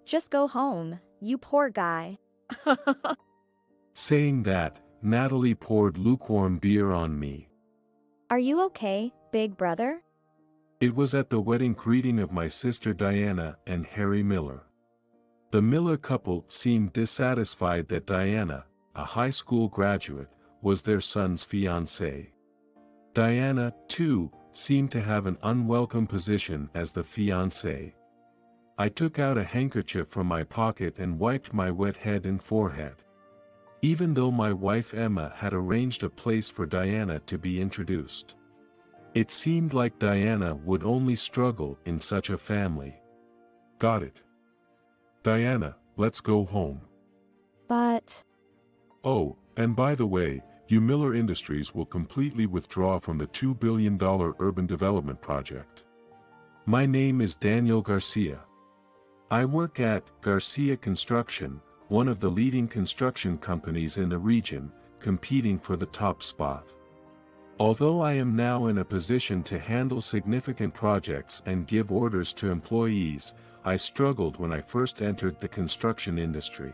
Just go home, you poor guy. Saying that, Natalie poured lukewarm beer on me. Are you okay, big brother? It was at the wedding greeting of my sister Diana and Harry Miller. The Miller couple seemed dissatisfied that Diana, a high school graduate, was their son's fiancée. Diana, too, seemed to have an unwelcome position as the fiancée. I took out a handkerchief from my pocket and wiped my wet head and forehead. Even though my wife Emma had arranged a place for Diana to be introduced. It seemed like Diana would only struggle in such a family. Got it. Diana, let's go home. But... Oh, and by the way, you Miller Industries will completely withdraw from the $2 billion urban development project. My name is Daniel Garcia. I work at Garcia Construction, one of the leading construction companies in the region, competing for the top spot. Although I am now in a position to handle significant projects and give orders to employees, I struggled when I first entered the construction industry.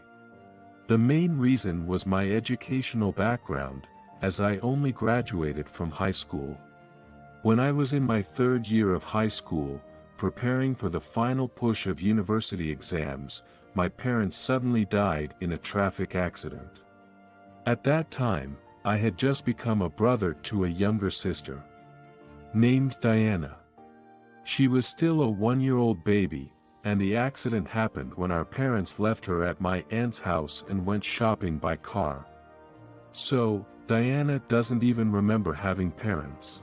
The main reason was my educational background, as I only graduated from high school. When I was in my third year of high school, preparing for the final push of university exams, my parents suddenly died in a traffic accident. At that time, I had just become a brother to a younger sister, named Diana. She was still a 1-year-old baby, and the accident happened when our parents left her at my aunt's house and went shopping by car. So, Diana doesn't even remember having parents.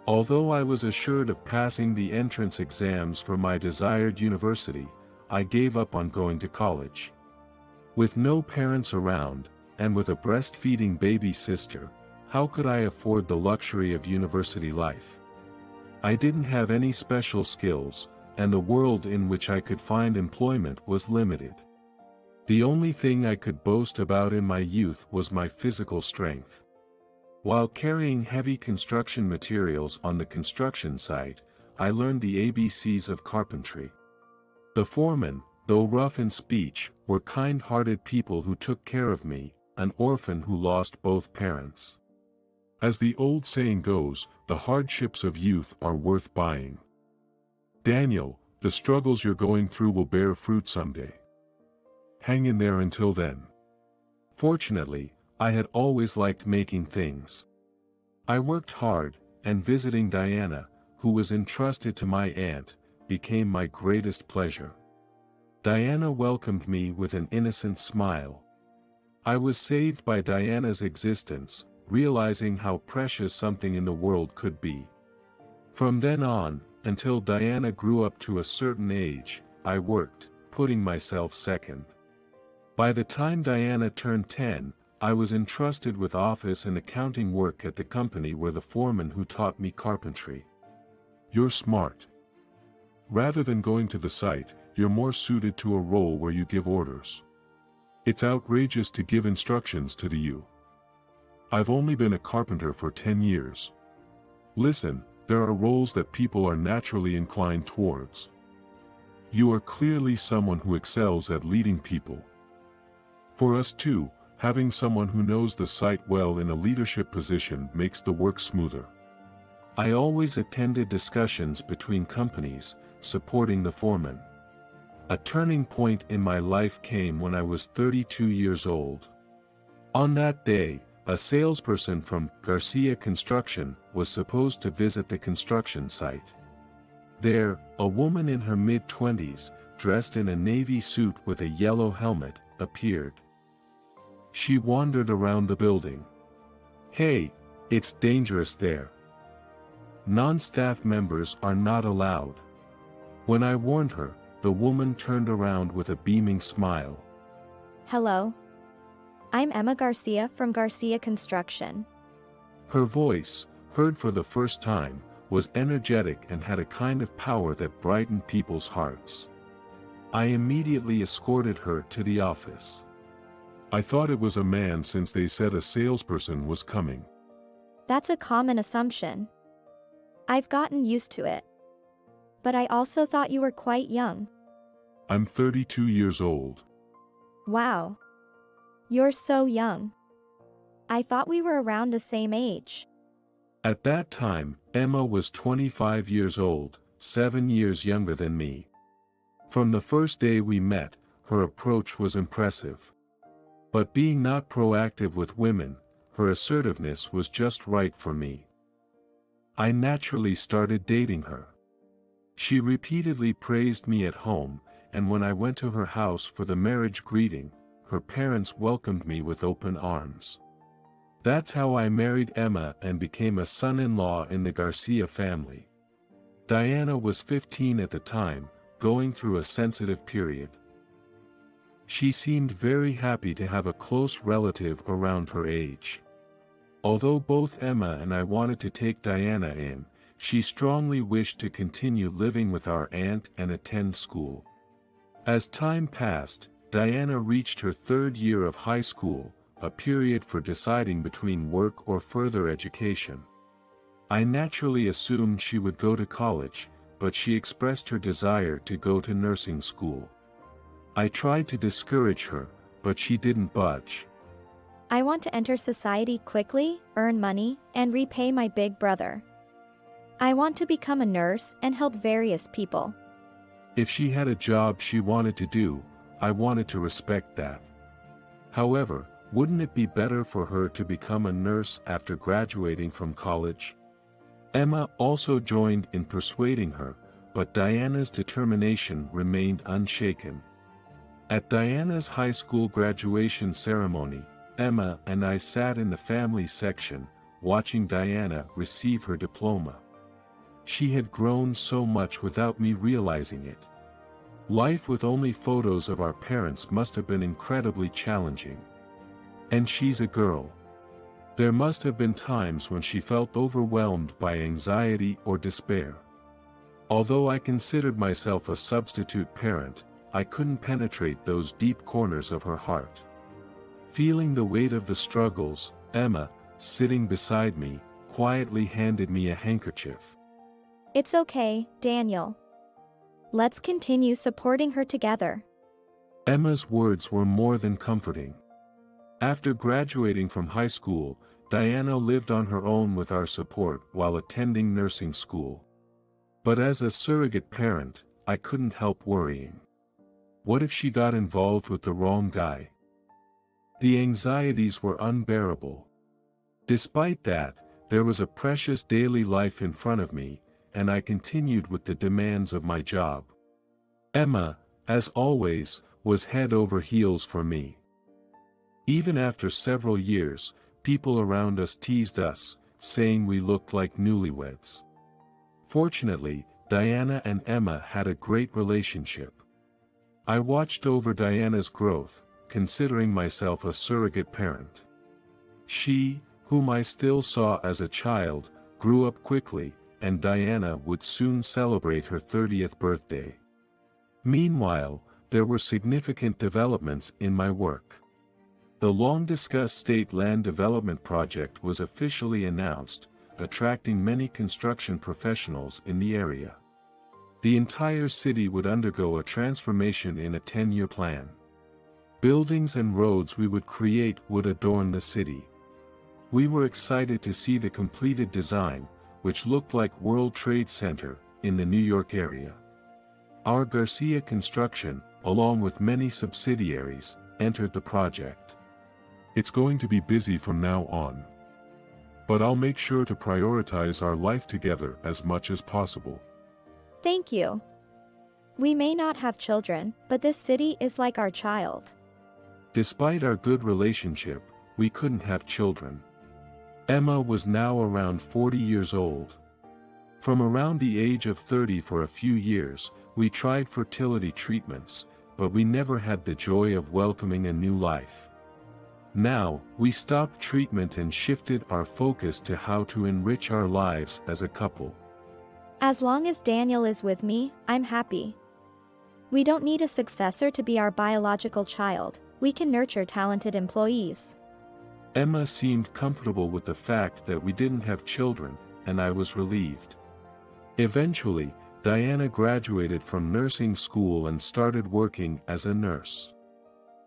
Although I was assured of passing the entrance exams for my desired university, I gave up on going to college. With no parents around, and with a breastfeeding baby sister, how could I afford the luxury of university life? I didn't have any special skills, and the world in which I could find employment was limited. The only thing I could boast about in my youth was my physical strength. While carrying heavy construction materials on the construction site, I learned the ABCs of carpentry. The foremen, though rough in speech, were kind-hearted people who took care of me, an orphan who lost both parents. As the old saying goes, the hardships of youth are worth buying. Daniel, the struggles you're going through will bear fruit someday. Hang in there until then. Fortunately, I had always liked making things. I worked hard, and visiting Diana, who was entrusted to my aunt, became my greatest pleasure. Diana welcomed me with an innocent smile. I was saved by Diana's existence, realizing how precious something in the world could be. From then on, until Diana grew up to a certain age, I worked, putting myself second. By the time Diana turned 10, I was entrusted with office and accounting work at the company where the foreman who taught me carpentry. You're smart. Rather than going to the site, you're more suited to a role where you give orders. It's outrageous to give instructions to you. I've only been a carpenter for 10 years. Listen, there are roles that people are naturally inclined towards. You are clearly someone who excels at leading people. For us too, having someone who knows the site well in a leadership position makes the work smoother. I always attended discussions between companies, supporting the foreman. A turning point in my life came when I was 32 years old. On that day, a salesperson from Garcia Construction was supposed to visit the construction site. There, a woman in her mid-20s, dressed in a navy suit with a yellow helmet, appeared. She wandered around the building. "Hey, it's dangerous there. Non-staff members are not allowed." When I warned her, the woman turned around with a beaming smile. Hello. I'm Emma Garcia from Garcia Construction. Her voice, heard for the first time, was energetic and had a kind of power that brightened people's hearts. I immediately escorted her to the office. I thought it was a man since they said a salesperson was coming. That's a common assumption. I've gotten used to it. But I also thought you were quite young. I'm 32 years old. Wow. You're so young. I thought we were around the same age. At that time, Emma was 25 years old, 7 years younger than me. From the first day we met, her approach was impressive. But being not proactive with women, her assertiveness was just right for me. I naturally started dating her. She repeatedly praised me at home, and when I went to her house for the marriage greeting, her parents welcomed me with open arms. That's how I married Emma and became a son-in-law in the Garcia family. Diana was 15 at the time, going through a sensitive period. She seemed very happy to have a close relative around her age. Although both Emma and I wanted to take Diana in, she strongly wished to continue living with our aunt and attend school. As time passed, Diana reached her 3rd year of high school, a period for deciding between work or further education. I naturally assumed she would go to college, but she expressed her desire to go to nursing school. I tried to discourage her, but she didn't budge. I want to enter society quickly, earn money, and repay my big brother. I want to become a nurse and help various people. If she had a job she wanted to do, I wanted to respect that. However, wouldn't it be better for her to become a nurse after graduating from college? Emma also joined in persuading her, but Diana's determination remained unshaken. At Diana's high school graduation ceremony, Emma and I sat in the family section, watching Diana receive her diploma. She had grown so much without me realizing it. Life with only photos of our parents must have been incredibly challenging. And she's a girl. There must have been times when she felt overwhelmed by anxiety or despair. Although I considered myself a substitute parent, I couldn't penetrate those deep corners of her heart. Feeling the weight of the struggles, Emma, sitting beside me, quietly handed me a handkerchief. It's okay, Daniel. Let's continue supporting her together. Emma's words were more than comforting. After graduating from high school, Diana lived on her own with our support while attending nursing school. But as a surrogate parent, I couldn't help worrying. What if she got involved with the wrong guy? The anxieties were unbearable. Despite that, there was a precious daily life in front of me, and I continued with the demands of my job. Emma, as always, was head over heels for me. Even after several years, people around us teased us, saying we looked like newlyweds. Fortunately, Diana and Emma had a great relationship. I watched over Diana's growth, considering myself a surrogate parent. She, whom I still saw as a child, grew up quickly, and Diana would soon celebrate her 30th birthday. Meanwhile, there were significant developments in my work. The long-discussed state land development project was officially announced, attracting many construction professionals in the area. The entire city would undergo a transformation in a 10-year plan. Buildings and roads we would create would adorn the city. We were excited to see the completed design, which looked like World Trade Center, in the New York area. Our Garcia Construction, along with many subsidiaries, entered the project. It's going to be busy from now on. But I'll make sure to prioritize our life together as much as possible. Thank you. We may not have children, but this city is like our child. Despite our good relationship, we couldn't have children. Emma was now around 40 years old. From around the age of 30 for a few years, we tried fertility treatments, but we never had the joy of welcoming a new life. Now, we stopped treatment and shifted our focus to how to enrich our lives as a couple. As long as Daniel is with me, I'm happy. We don't need a successor to be our biological child, we can nurture talented employees. Emma seemed comfortable with the fact that we didn't have children, and I was relieved. Eventually, Diana graduated from nursing school and started working as a nurse.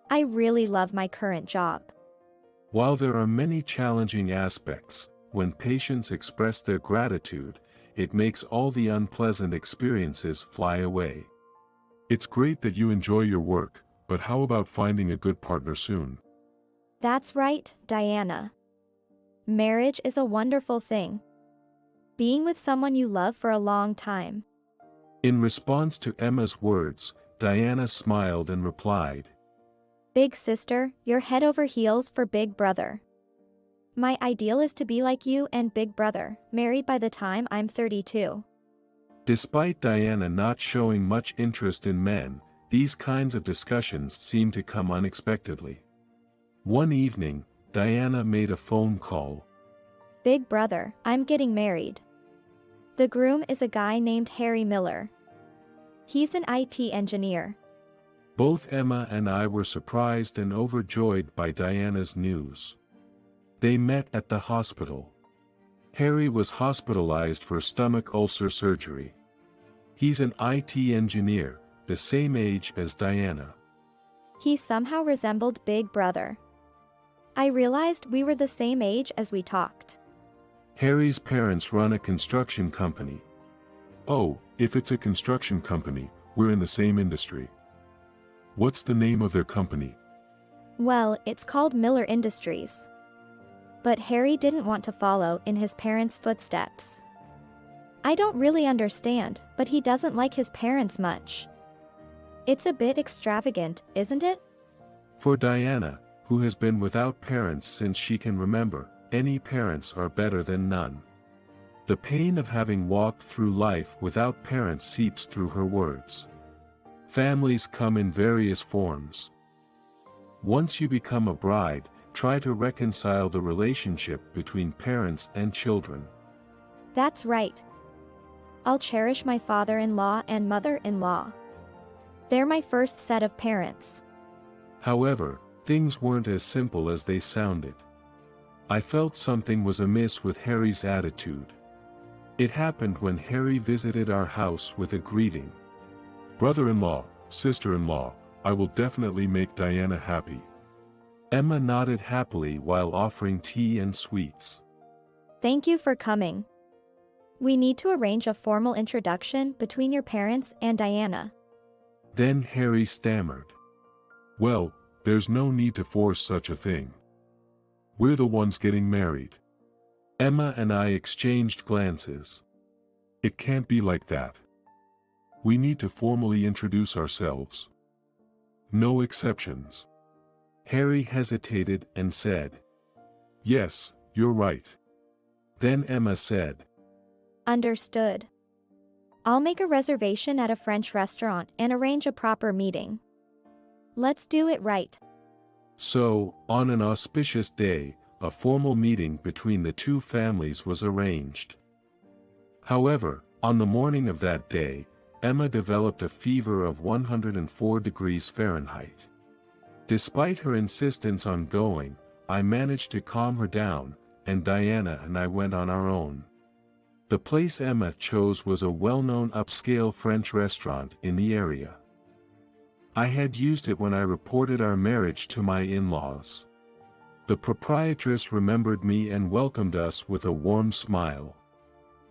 I really love my current job. While there are many challenging aspects, when patients express their gratitude, it makes all the unpleasant experiences fly away. It's great that you enjoy your work, but how about finding a good partner soon? That's right, Diana. Marriage is a wonderful thing. Being with someone you love for a long time. In response to Emma's words, Diana smiled and replied, Big sister, you're head over heels for big brother. My ideal is to be like you and big brother, married by the time I'm 32. Despite Diana not showing much interest in men, these kinds of discussions seem to come unexpectedly. One evening, Diana made a phone call. Big brother, I'm getting married. The groom is a guy named Harry Miller. He's an IT engineer. Both Emma and I were surprised and overjoyed by Diana's news. They met at the hospital. Harry was hospitalized for stomach ulcer surgery. He's an IT engineer, the same age as Diana. He somehow resembled Big Brother. I realized we were the same age as we talked. Harry's parents run a construction company. Oh, if it's a construction company, we're in the same industry. What's the name of their company? Well, it's called Miller Industries. But Harry didn't want to follow in his parents' footsteps. I don't really understand, but he doesn't like his parents much. It's a bit extravagant, isn't it? For Diana, who has been without parents since she can remember, any parents are better than none. The pain of having walked through life without parents seeps through her words. Families come in various forms. Once you become a bride, try to reconcile the relationship between parents and children. That's right. I'll cherish my father-in-law and mother-in-law. They're my first set of parents. However, things weren't as simple as they sounded. I felt something was amiss with Harry's attitude. It happened when Harry visited our house with a greeting. Brother-in-law, sister-in-law, I will definitely make Diana happy. Emma nodded happily while offering tea and sweets. Thank you for coming. We need to arrange a formal introduction between your parents and Diana. Then Harry stammered. Well, there's no need to force such a thing. We're the ones getting married. Emma and I exchanged glances. It can't be like that. We need to formally introduce ourselves. No exceptions. Harry hesitated and said, Yes, you're right. Then Emma said, Understood. I'll make a reservation at a French restaurant and arrange a proper meeting. Let's do it right. So, on an auspicious day, a formal meeting between the two families was arranged. However, on the morning of that day, Emma developed a fever of 104 degrees Fahrenheit. Despite her insistence on going, I managed to calm her down, and Diana and I went on our own. The place Emma chose was a well-known upscale French restaurant in the area. I had used it when I reported our marriage to my in-laws. The proprietress remembered me and welcomed us with a warm smile.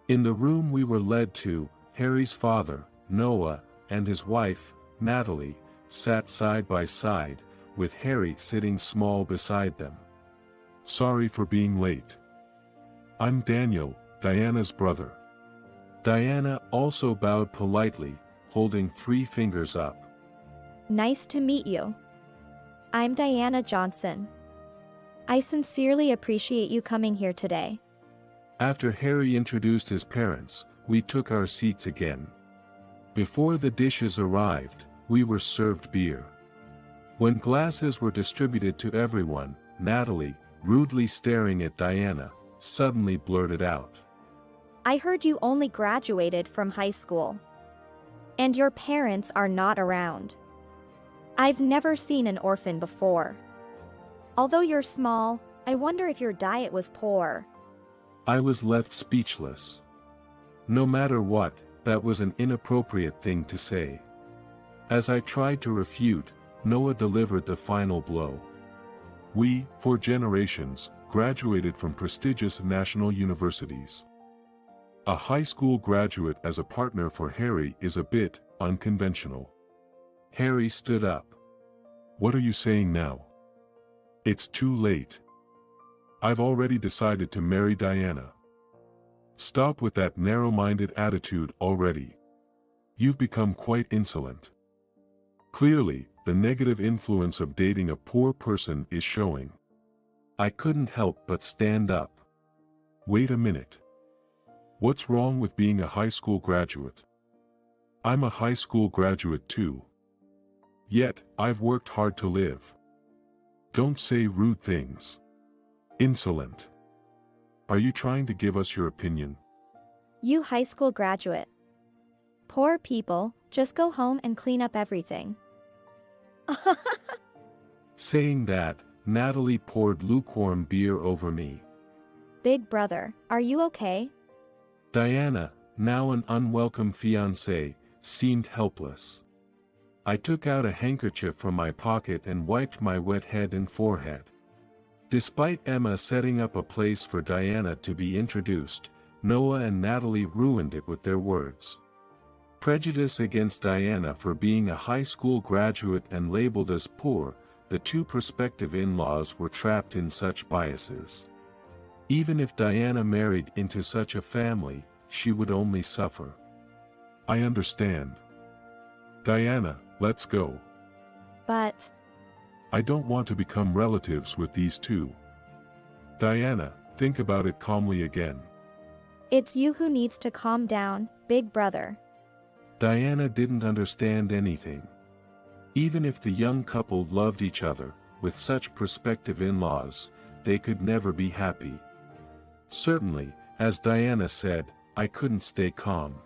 In the room we were led to, Harry's father, Noah, and his wife, Natalie, sat side by side, with Harry sitting small beside them. Sorry for being late. I'm Daniel, Diana's brother. Diana also bowed politely, holding 3 fingers up. Nice to meet you. I'm Diana Johnson. I sincerely appreciate you coming here today. After Harry introduced his parents, we took our seats again. Before the dishes arrived, we were served beer. When glasses were distributed to everyone, Natalie, rudely staring at Diana, suddenly blurted out. I heard you only graduated from high school. And your parents are not around. I've never seen an orphan before. Although you're small, I wonder if your diet was poor. I was left speechless. No matter what, that was an inappropriate thing to say. As I tried to refute, Noah delivered the final blow. We, for generations, graduated from prestigious national universities. A high school graduate as a partner for Harry is a bit unconventional. Harry stood up. What are you saying now? It's too late. I've already decided to marry Diana. Stop with that narrow-minded attitude already. You've become quite insolent. Clearly, the negative influence of dating a poor person is showing. I couldn't help but stand up. Wait a minute. What's wrong with being a high school graduate? I'm a high school graduate too. Yet, I've worked hard to live. Don't say rude things. Insolent. Are you trying to give us your opinion? You high school graduate. Poor people, just go home and clean up everything. Saying that, Natalie poured lukewarm beer over me. Big brother, are you okay? Diana, now an unwelcome fiancée, seemed helpless. I took out a handkerchief from my pocket and wiped my wet head and forehead. Despite Emma setting up a place for Diana to be introduced, Noah and Natalie ruined it with their words. Prejudice against Diana for being a high school graduate and labeled as poor, the two prospective in-laws were trapped in such biases. Even if Diana married into such a family, she would only suffer. I understand. Diana, let's go. But I don't want to become relatives with these two. Diana, think about it calmly again. it's you who needs to calm down, big brother. Diana didn't understand anything. Even if the young couple loved each other, with such prospective in-laws, they could never be happy. Certainly, as Diana said, I couldn't stay calm.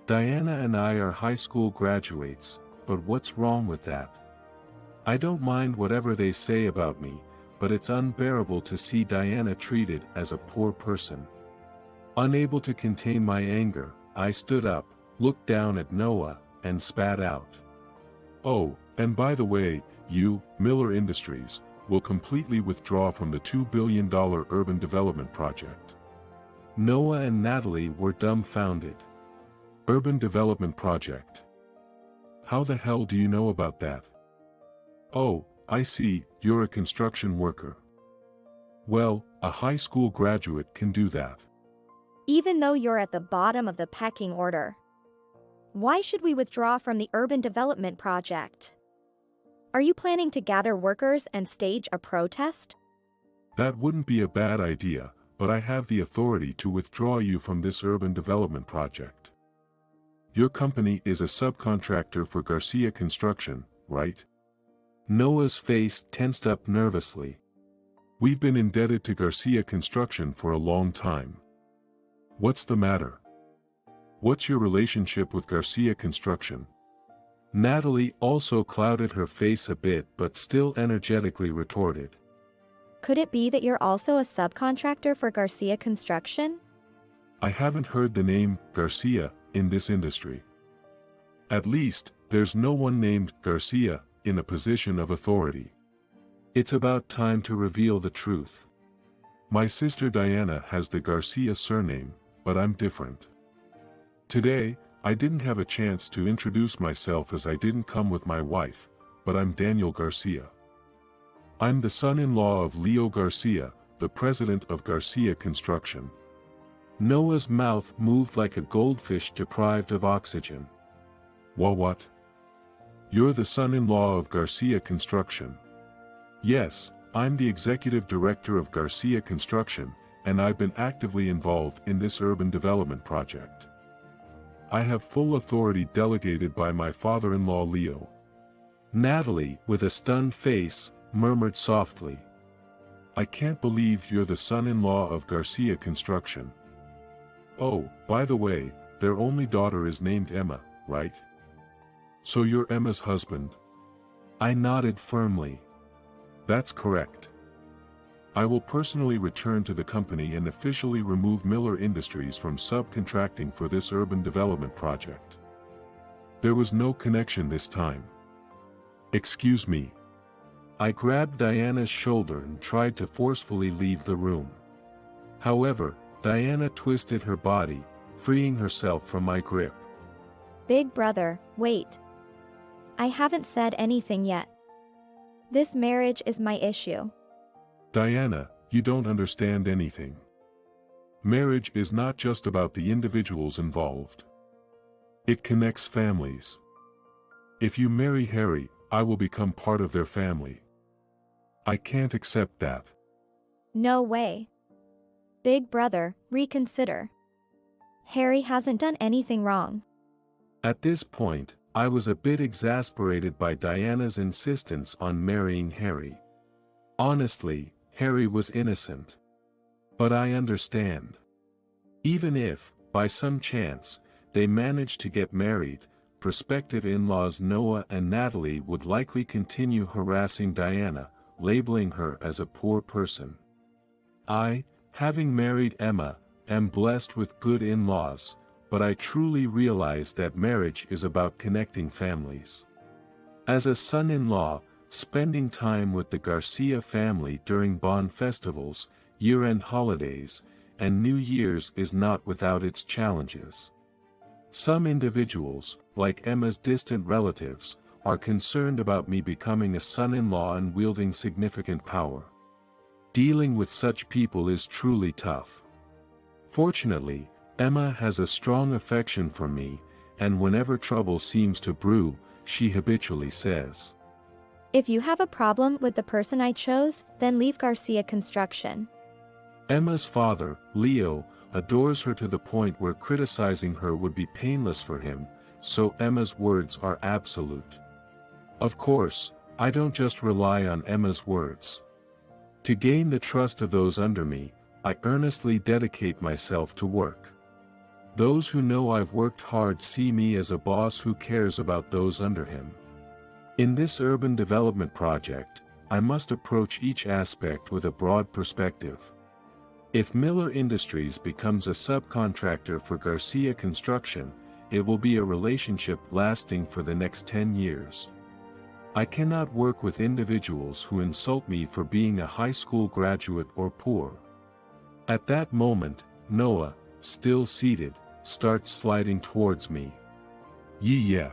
Diana and I are high school graduates, but what's wrong with that? I don't mind whatever they say about me, but it's unbearable to see Diana treated as a poor person. Unable to contain my anger, I stood up, looked down at Noah, and spat out. Oh, and by the way, you, Miller Industries, will completely withdraw from the $2 billion urban development project. Noah and Natalie were dumbfounded. Urban development project. How the hell do you know about that? Oh, I see, you're a construction worker. Well, a high school graduate can do that. Even though you're at the bottom of the pecking order. Why should we withdraw from the urban development project? Are you planning to gather workers and stage a protest? That wouldn't be a bad idea, but I have the authority to withdraw you from this urban development project. Your company is a subcontractor for Garcia Construction, right? Noah's face tensed up nervously. We've been indebted to Garcia Construction for a long time. What's the matter? What's your relationship with Garcia Construction? Natalie also clouded her face a bit but still energetically retorted. Could it be that you're also a subcontractor for Garcia Construction? I haven't heard the name Garcia in this industry. At least, there's no one named Garcia in a position of authority. It's about time to reveal the truth. My sister Diana has the Garcia surname, but I'm different. Today, I didn't have a chance to introduce myself as I didn't come with my wife, but I'm Daniel Garcia. I'm the son-in-law of Leo Garcia, the president of Garcia Construction. Noah's mouth moved like a goldfish deprived of oxygen. What? You're the son-in-law of Garcia Construction. Yes, I'm the executive director of Garcia Construction, and I've been actively involved in this urban development project. I have full authority delegated by my father-in-law Leo. Natalie, with a stunned face, murmured softly. I can't believe you're the son-in-law of Garcia Construction. Oh, by the way, their only daughter is named Emma, right? So you're Emma's husband? I nodded firmly. That's correct. I will personally return to the company and officially remove Miller Industries from subcontracting for this urban development project. There was no connection this time. Excuse me. I grabbed Diana's shoulder and tried to forcefully leave the room. However, Diana twisted her body, freeing herself from my grip. Big brother, wait. I haven't said anything yet. This marriage is my issue. Diana, you don't understand anything. Marriage is not just about the individuals involved. It connects families. If you marry Harry, I will become part of their family. I can't accept that. No way. Big brother, reconsider. Harry hasn't done anything wrong. At this point, I was a bit exasperated by Diana's insistence on marrying Harry. Honestly, Harry was innocent. But I understand. Even if, by some chance, they managed to get married, prospective in-laws Noah and Natalie would likely continue harassing Diana, labeling her as a poor person. I, having married Emma, am blessed with good in-laws, but I truly realize that marriage is about connecting families. As a son-in-law, spending time with the Garcia family during Bon festivals, year-end holidays, and New Year's is not without its challenges. Some individuals, like Emma's distant relatives, are concerned about me becoming a son-in-law and wielding significant power. Dealing with such people is truly tough. Fortunately, Emma has a strong affection for me, and whenever trouble seems to brew, she habitually says, If you have a problem with the person I chose, then leave Garcia Construction. Emma's father, Leo, adores her to the point where criticizing her would be painless for him, so Emma's words are absolute. Of course, I don't just rely on Emma's words. To gain the trust of those under me, I earnestly dedicate myself to work. Those who know I've worked hard see me as a boss who cares about those under him. In this urban development project, I must approach each aspect with a broad perspective. If Miller Industries becomes a subcontractor for Garcia Construction, it will be a relationship lasting for the next 10 years. I cannot work with individuals who insult me for being a high school graduate or poor. At that moment, Noah, still seated, starts sliding towards me. Yeah.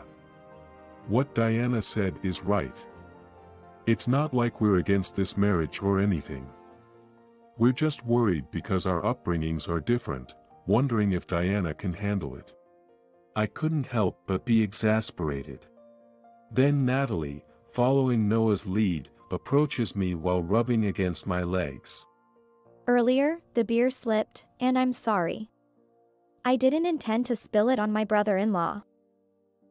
What Diana said is right. It's not like we're against this marriage or anything. We're just worried because our upbringings are different, wondering if Diana can handle it. I couldn't help but be exasperated. Then Natalie, following Noah's lead, approaches me while rubbing against my legs. Earlier, the beer slipped, and I'm sorry. I didn't intend to spill it on my brother-in-law.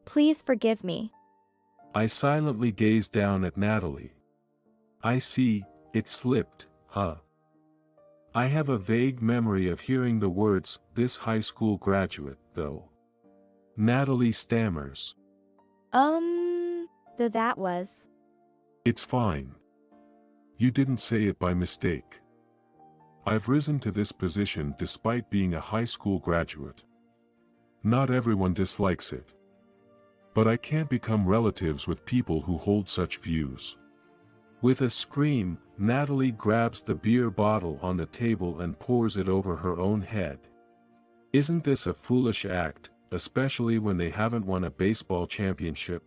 Please forgive me. I silently gazed down at Natalie. I see, it slipped, huh? I have a vague memory of hearing the words, this high school graduate, though. Natalie stammers. That was. It's fine. You didn't say it by mistake. I've risen to this position despite being a high school graduate. Not everyone dislikes it. But I can't become relatives with people who hold such views. With a scream, Natalie grabs the beer bottle on the table and pours it over her own head. Isn't this a foolish act, especially when they haven't won a baseball championship?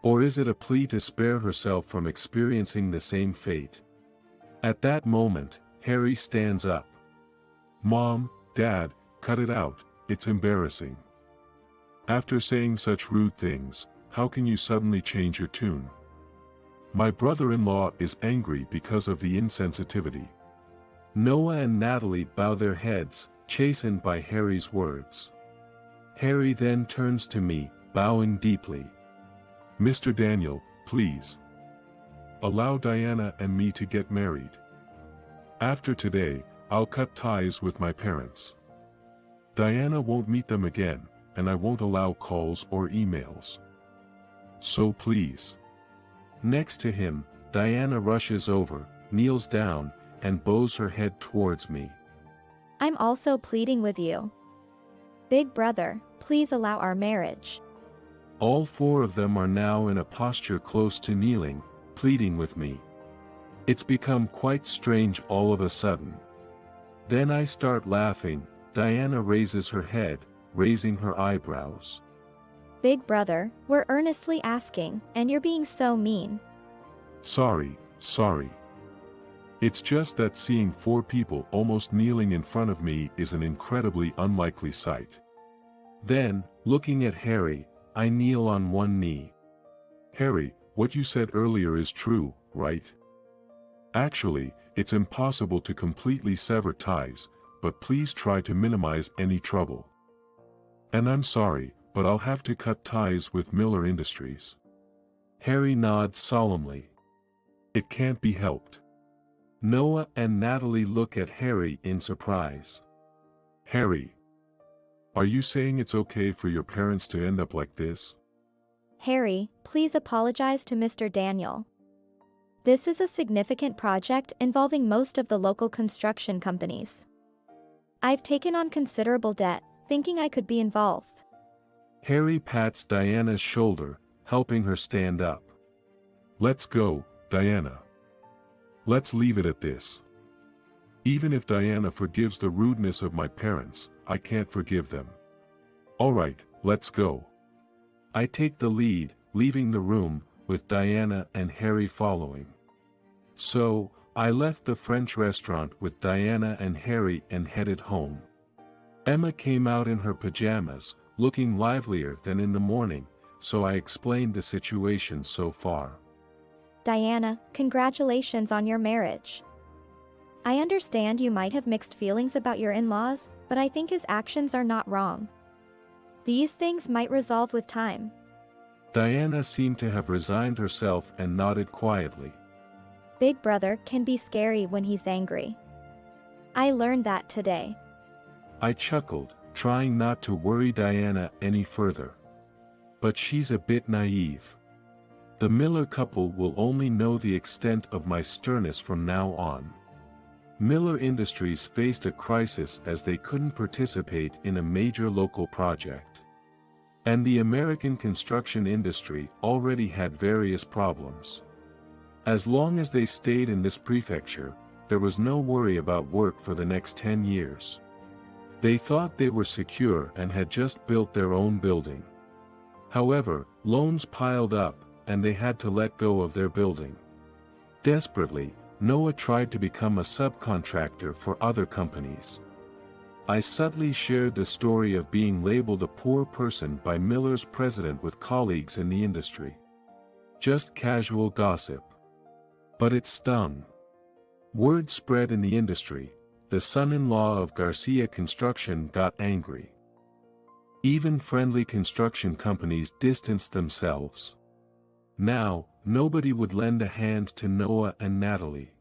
Or is it a plea to spare herself from experiencing the same fate? At that moment, Harry stands up. Mom, Dad, cut it out, it's embarrassing. After saying such rude things, how can you suddenly change your tune? My brother-in-law is angry because of the insensitivity. Noah and Natalie bow their heads, chastened by Harry's words. Harry then turns to me, bowing deeply. Mr. Daniel, please. Allow Diana and me to get married. After today, I'll cut ties with my parents. Diana won't meet them again, and I won't allow calls or emails. So please. Next to him, Diana rushes over, kneels down, and bows her head towards me. I'm also pleading with you. Big brother, please allow our marriage. All four of them are now in a posture close to kneeling, pleading with me. It's become quite strange all of a sudden. Then I start laughing. Diana raises her head, raising her eyebrows. Big brother, we're earnestly asking, and you're being so mean. Sorry. It's just that seeing four people almost kneeling in front of me is an incredibly unlikely sight. Then, looking at Harry, I kneel on one knee. Harry, what you said earlier is true, right? Actually, it's impossible to completely sever ties, but please try to minimize any trouble. And I'm sorry, but I'll have to cut ties with Miller Industries. Harry nods solemnly. It can't be helped. Noah and Natalie look at Harry in surprise. Harry, are you saying it's okay for your parents to end up like this? Harry, please apologize to Mr. Daniel. This is a significant project involving most of the local construction companies. I've taken on considerable debt, thinking I could be involved. Harry pats Diana's shoulder, helping her stand up. Let's go, Diana. Let's leave it at this. Even if Diana forgives the rudeness of my parents, I can't forgive them. Alright, let's go. I take the lead, leaving the room, with Diana and Harry following. So, I left the French restaurant with Diana and Harry and headed home. Emma came out in her pajamas, looking livelier than in the morning, so I explained the situation so far. Diana, congratulations on your marriage. I understand you might have mixed feelings about your in-laws, but I think his actions are not wrong. These things might resolve with time. Diana seemed to have resigned herself and nodded quietly. Big brother can be scary when he's angry. I learned that today. I chuckled, trying not to worry Diana any further. But she's a bit naive. The Miller couple will only know the extent of my sternness from now on. Miller Industries faced a crisis as they couldn't participate in a major local project. And the American construction industry already had various problems. As long as they stayed in this prefecture, there was no worry about work for the next 10 years. They thought they were secure and had just built their own building. However, loans piled up, and they had to let go of their building. Desperately, Noah tried to become a subcontractor for other companies. I subtly shared the story of being labeled a poor person by Miller's president with colleagues in the industry. Just casual gossip. But it stung. Word spread in the industry. The son-in-law of Garcia Construction got angry. Even friendly construction companies distanced themselves. Now, nobody would lend a hand to Noah and Natalie.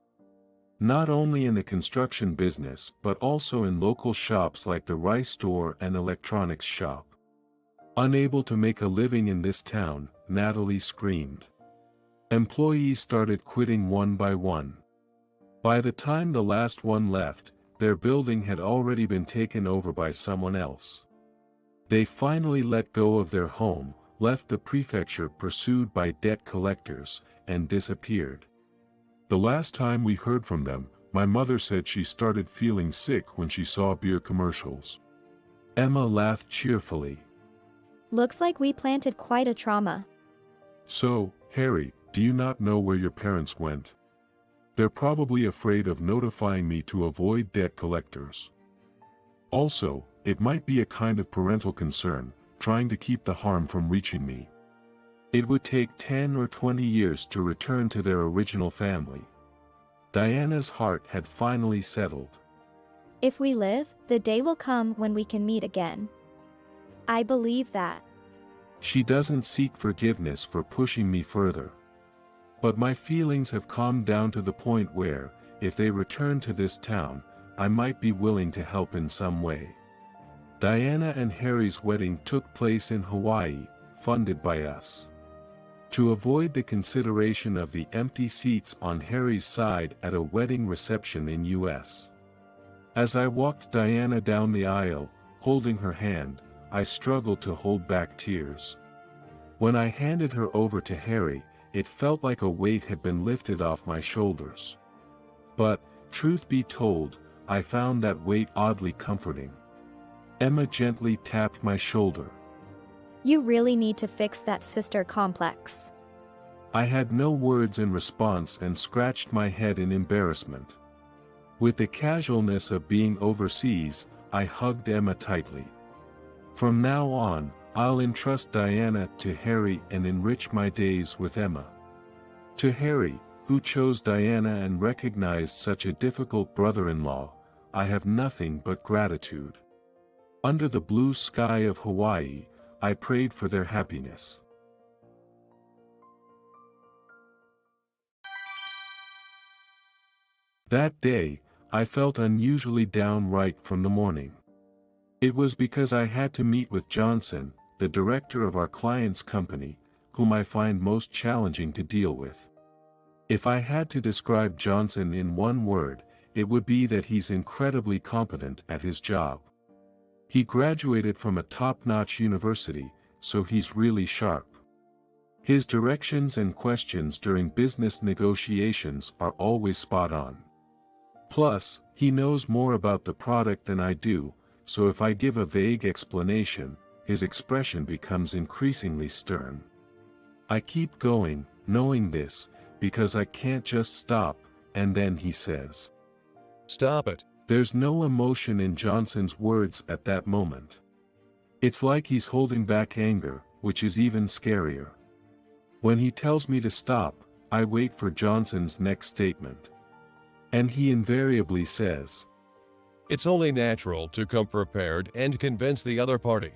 Not only in the construction business but also in local shops like the rice store and electronics shop. Unable to make a living in this town, Natalie screamed. Employees started quitting one by one. By the time the last one left, their building had already been taken over by someone else. They finally let go of their home, left the prefecture pursued by debt collectors, and disappeared. The last time we heard from them, my mother said she started feeling sick when she saw beer commercials. Emma laughed cheerfully. Looks like we planted quite a trauma. So, Harry, do you not know where your parents went? They're probably afraid of notifying me to avoid debt collectors. Also, it might be a kind of parental concern, trying to keep the harm from reaching me. It would take 10 or 20 years to return to their original family. Diana's heart had finally settled. If we live, the day will come when we can meet again. I believe that. She doesn't seek forgiveness for pushing me further. But my feelings have calmed down to the point where, if they return to this town, I might be willing to help in some way. Diana and Harry's wedding took place in Hawaii, funded by us. to avoid the consideration of the empty seats on Harry's side at a wedding reception in US. As I walked Diana down the aisle, holding her hand, I struggled to hold back tears. When I handed her over to Harry, it felt like a weight had been lifted off my shoulders. But, truth be told, I found that weight oddly comforting. Emma gently tapped my shoulder. You really need to fix that sister complex. I had no words in response and scratched my head in embarrassment. With the casualness of being overseas, I hugged Emma tightly. From now on, I'll entrust Diana to Harry and enrich my days with Emma. To Harry, who chose Diana and recognized such a difficult brother-in-law, I have nothing but gratitude. Under the blue sky of Hawaii, I prayed for their happiness. That day, I felt unusually down right from the morning. It was because I had to meet with Johnson, the director of our client's company, whom I find most challenging to deal with. If I had to describe Johnson in one word, it would be that he's incredibly competent at his job. He graduated from a top-notch university, so he's really sharp. His directions and questions during business negotiations are always spot on. Plus, he knows more about the product than I do, so if I give a vague explanation, his expression becomes increasingly stern. I keep going, knowing this, because I can't just stop, and then he says, "Stop it." There's no emotion in Johnson's words at that moment. It's like he's holding back anger, which is even scarier. When he tells me to stop, I wait for Johnson's next statement. And he invariably says, "It's only natural to come prepared and convince the other party.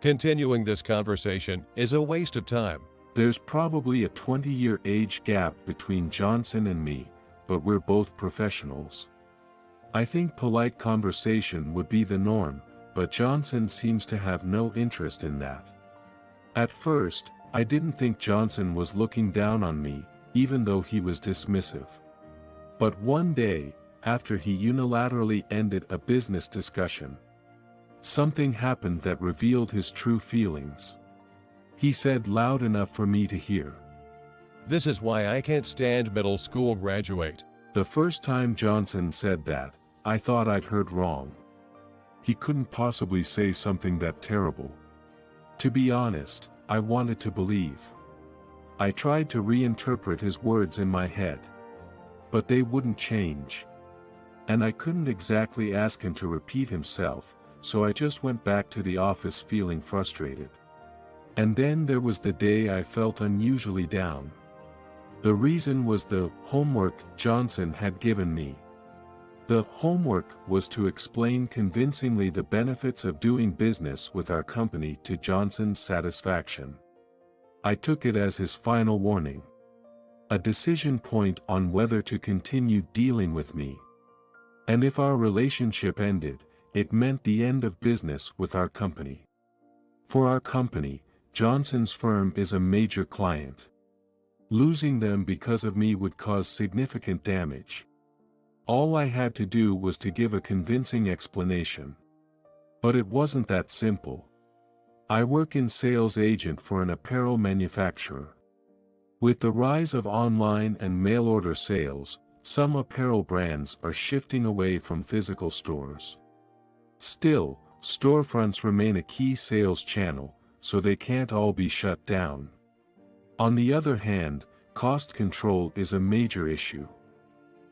Continuing this conversation is a waste of time." There's probably a 20-year age gap between Johnson and me, but we're both professionals. I think polite conversation would be the norm, but Johnson seems to have no interest in that. At first, I didn't think Johnson was looking down on me, even though he was dismissive. But one day, after he unilaterally ended a business discussion, something happened that revealed his true feelings. He said loud enough for me to hear, "This is why I can't stand middle school graduate." The first time Johnson said that, I thought I'd heard wrong. He couldn't possibly say something that terrible. To be honest, I wanted to believe. I tried to reinterpret his words in my head. But they wouldn't change. And I couldn't exactly ask him to repeat himself, so I just went back to the office feeling frustrated. And then there was the day I felt unusually down. The reason was the homework Johnson had given me. The homework was to explain convincingly the benefits of doing business with our company to Johnson's satisfaction. I took it as his final warning. A decision point on whether to continue dealing with me. And if our relationship ended, it meant the end of business with our company. For our company, Johnson's firm is a major client. Losing them because of me would cause significant damage. All I had to do was to give a convincing explanation. But it wasn't that simple. I work in sales agent for an apparel manufacturer. With the rise of online and mail-order sales, some apparel brands are shifting away from physical stores. Still, storefronts remain a key sales channel, so they can't all be shut down. On the other hand, cost control is a major issue.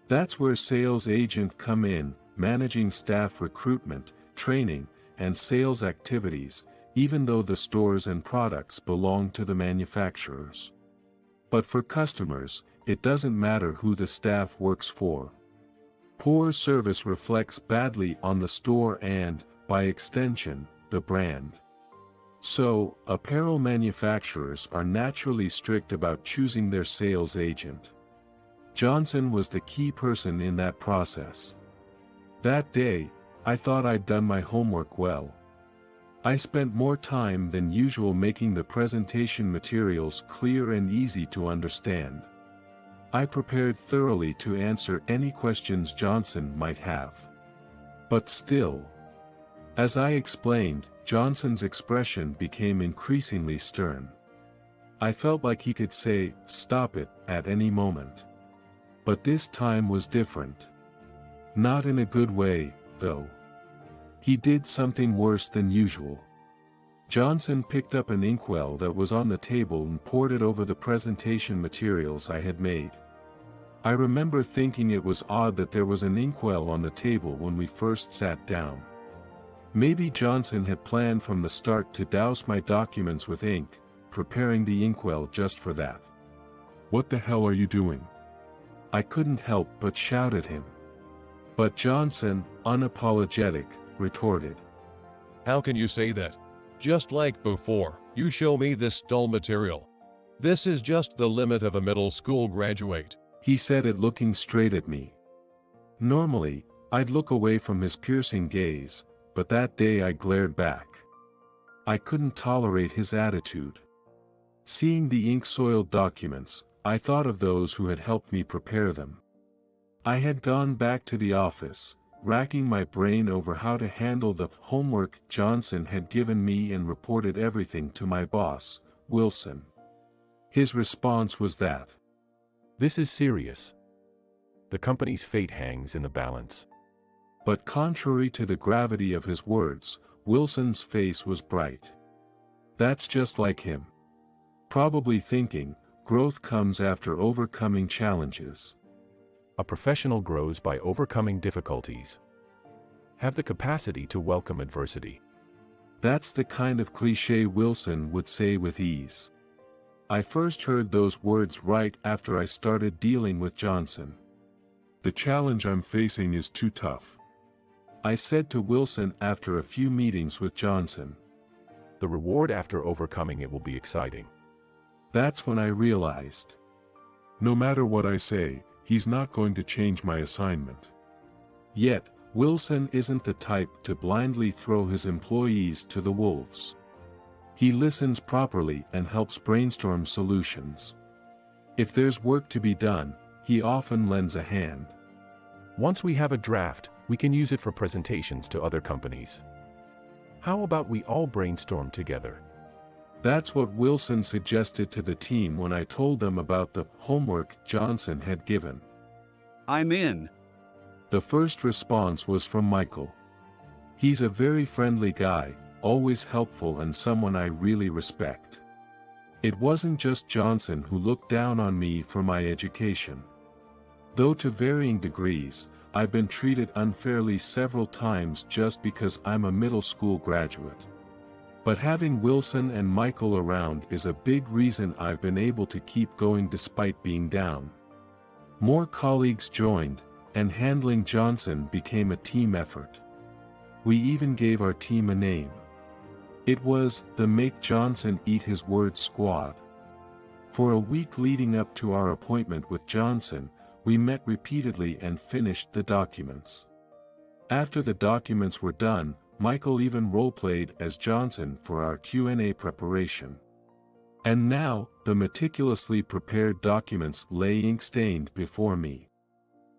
That's where sales agents come in, managing staff recruitment, training, and sales activities, even though the stores and products belong to the manufacturers. But for customers, it doesn't matter who the staff works for. Poor service reflects badly on the store and, by extension, the brand. So, apparel manufacturers are naturally strict about choosing their sales agent. Johnson was the key person in that process. That day, I thought I'd done my homework well. I spent more time than usual making the presentation materials clear and easy to understand. I prepared thoroughly to answer any questions Johnson might have. But still, as I explained, Johnson's expression became increasingly stern. I felt like he could say, "Stop it," at any moment. But this time was different. Not in a good way, though. He did something worse than usual. Johnson picked up an inkwell that was on the table and poured it over the presentation materials I had made. I remember thinking it was odd that there was an inkwell on the table when we first sat down. Maybe Johnson had planned from the start to douse my documents with ink, preparing the inkwell just for that. What the hell are you doing? I couldn't help but shout at him. But Johnson, unapologetic, retorted. How can you say that? Just like before, you show me this dull material. This is just the limit of a middle school graduate. He said it looking straight at me. Normally, I'd look away from his piercing gaze, but that day I glared back. I couldn't tolerate his attitude. Seeing the ink-soiled documents, I thought of those who had helped me prepare them. I had gone back to the office, racking my brain over how to handle the homework Johnson had given me and reported everything to my boss, Wilson. His response was that, "This is serious. The company's fate hangs in the balance." But contrary to the gravity of his words, Wilson's face was bright. That's just like him. Probably thinking, growth comes after overcoming challenges. A professional grows by overcoming difficulties. Have the capacity to welcome adversity. That's the kind of cliché Wilson would say with ease. I first heard those words right after I started dealing with Johnson. The challenge I'm facing is too tough, I said to Wilson after a few meetings with Johnson. The reward after overcoming it will be exciting. That's when I realized. No matter what I say, he's not going to change my assignment. Yet, Wilson isn't the type to blindly throw his employees to the wolves. He listens properly and helps brainstorm solutions. If there's work to be done, he often lends a hand. Once we have a draft, we can use it for presentations to other companies. How about we all brainstorm together? That's what Wilson suggested to the team when I told them about the homework Johnson had given. I'm in. The first response was from Michael. He's a very friendly guy, always helpful and someone I really respect. It wasn't just Johnson who looked down on me for my education. Though to varying degrees, I've been treated unfairly several times just because I'm a middle school graduate. But having Wilson and Michael around is a big reason I've been able to keep going despite being down. More colleagues joined, and handling Johnson became a team effort. We even gave our team a name. It was the Make Johnson Eat His Words Squad. For a week leading up to our appointment with Johnson, we met repeatedly and finished the documents. After the documents were done, Michael even role-played as Johnson for our Q&A preparation. And now, the meticulously prepared documents lay ink-stained before me.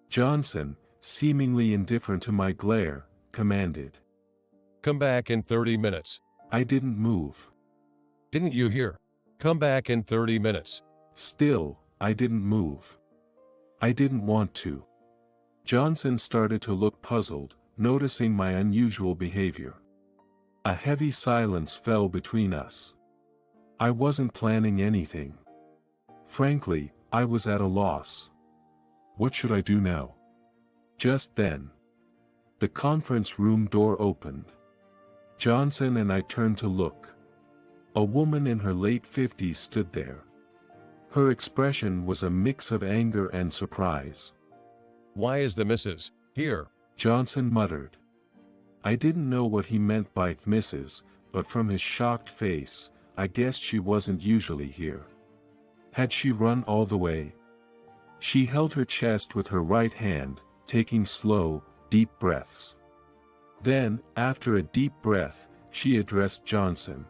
Johnson, seemingly indifferent to my glare, commanded. Come back in 30 minutes. I didn't move. Didn't you hear? Come back in 30 minutes. Still, I didn't move. I didn't want to. Johnson started to look puzzled, noticing my unusual behavior. A heavy silence fell between us. I wasn't planning anything. Frankly, I was at a loss. What should I do now? Just then, the conference room door opened. Johnson and I turned to look. A woman in her late 50s stood there. Her expression was a mix of anger and surprise. Why is the missus here? Johnson muttered. I didn't know what he meant by Mrs., but from his shocked face, I guessed she wasn't usually here. Had she run all the way? She held her chest with her right hand, taking slow, deep breaths. Then, after a deep breath, she addressed Johnson.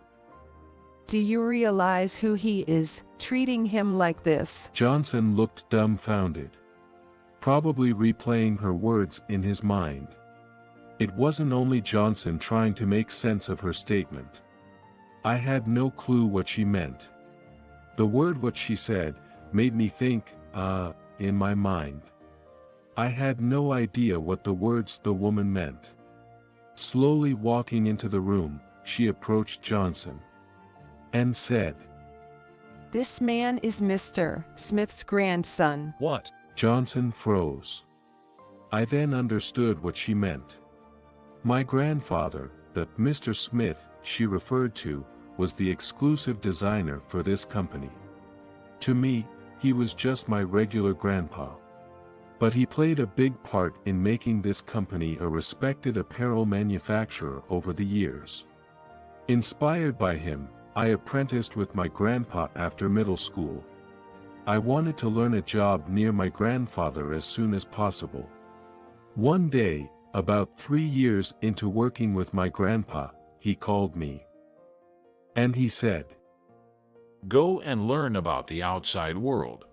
Do you realize who he is, treating him like this? Johnson looked dumbfounded, probably replaying her words in his mind. It wasn't only Johnson trying to make sense of her statement. I had no clue what she meant. The word "what she said" made me think, in my mind. I had no idea what the words "the woman" meant. Slowly walking into the room, she approached Johnson and said, This man is Mr. Smith's grandson. What? Johnson froze. I then understood what she meant. My grandfather, the Mr. Smith she referred to, was the exclusive designer for this company. To me, he was just my regular grandpa. But he played a big part in making this company a respected apparel manufacturer over the years. Inspired by him, I apprenticed with my grandpa after middle school. I wanted to learn a job near my grandfather as soon as possible. One day, about 3 years into working with my grandpa, he called me. And he said, Go and learn about the outside world.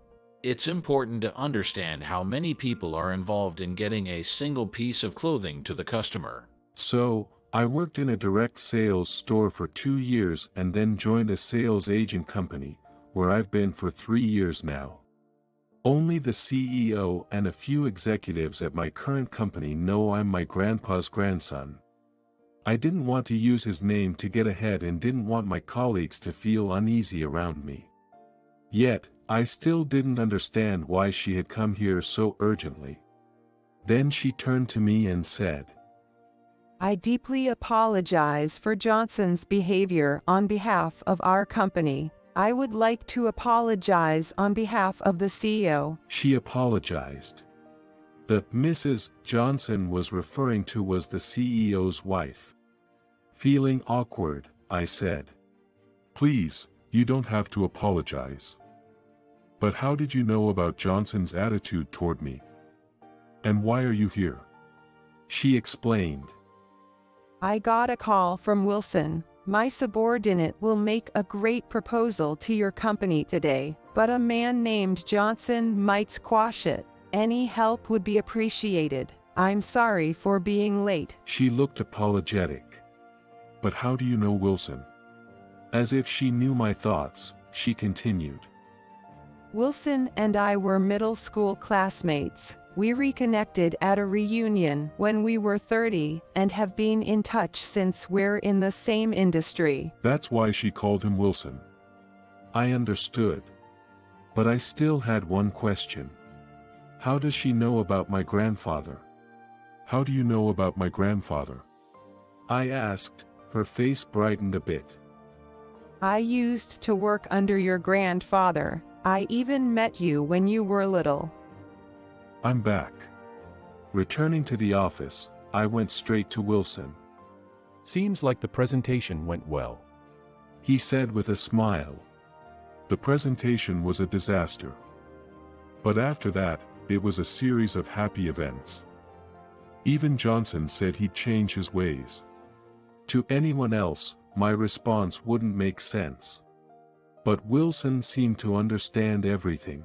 It's important to understand how many people are involved in getting a single piece of clothing to the customer. So, I worked in a direct sales store for 2 years and then joined a sales agent company, where I've been for 3 years now. Only the CEO and a few executives at my current company know I'm my grandpa's grandson. I didn't want to use his name to get ahead and didn't want my colleagues to feel uneasy around me. Yet, I still didn't understand why she had come here so urgently. Then she turned to me and said, I deeply apologize for Johnson's behavior on behalf of our company. I would like to apologize on behalf of the CEO. She apologized. The Mrs. Johnson was referring to was the CEO's wife. Feeling awkward, I said, Please, you don't have to apologize. But how did you know about Johnson's attitude toward me? And why are you here? She explained. I got a call from Wilson. My subordinate will make a great proposal to your company today, but a man named Johnson might squash it. Any help would be appreciated. I'm sorry for being late. She looked apologetic. But how do you know Wilson? As if she knew my thoughts, she continued. Wilson and I were middle school classmates. We reconnected at a reunion when we were 30 and have been in touch since. We're in the same industry. That's why she called him Wilson. I understood. But I still had one question. How does she know about my grandfather? How do you know about my grandfather? I asked, her face brightened a bit. I used to work under your grandfather. I even met you when you were little. I'm back. Returning to the office, I went straight to Wilson. Seems like the presentation went well. He said with a smile. The presentation was a disaster. But after that, it was a series of happy events. Even Johnson said he'd change his ways. To anyone else, my response wouldn't make sense. But Wilson seemed to understand everything.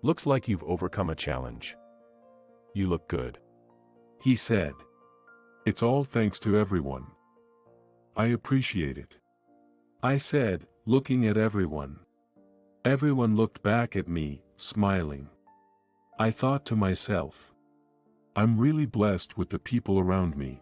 Looks like you've overcome a challenge. You look good. He said. It's all thanks to everyone. I appreciate it. I said, looking at everyone. Everyone looked back at me, smiling. I thought to myself. I'm really blessed with the people around me.